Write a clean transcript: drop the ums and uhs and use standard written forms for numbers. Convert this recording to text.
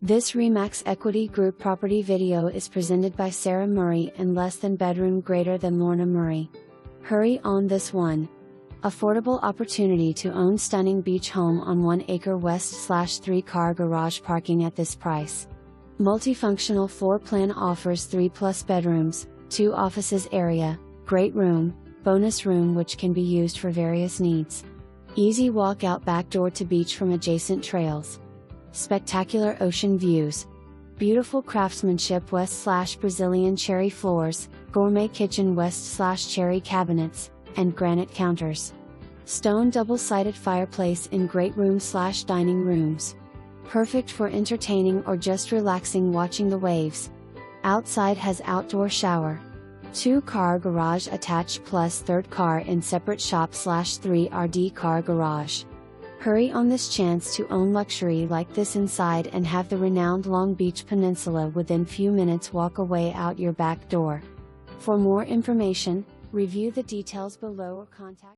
This Remax Equity Group property video is presented by Sarah Murray and less than bedroom greater than Lorna Murray. Hurry on this one. Affordable opportunity to own stunning beach home on 1 acre west/3-car garage parking at this price. Multifunctional floor plan offers 3+ bedrooms, 2 offices area, great room, bonus room which can be used for various needs. Easy walkout back door to beach from adjacent trails. Spectacular ocean views. Beautiful craftsmanship west/Brazilian cherry floors, gourmet kitchen west/cherry cabinets, and granite counters. Stone double-sided fireplace in great room/dining rooms. Perfect for entertaining or just relaxing watching the waves. Outside has outdoor shower. 2-car garage attached plus 3rd car in separate shop/3RD car garage. Hurry on this chance to own luxury like this inside and have the renowned Long Beach Peninsula within few minutes walk away out your back door. For more information, review the details below or contact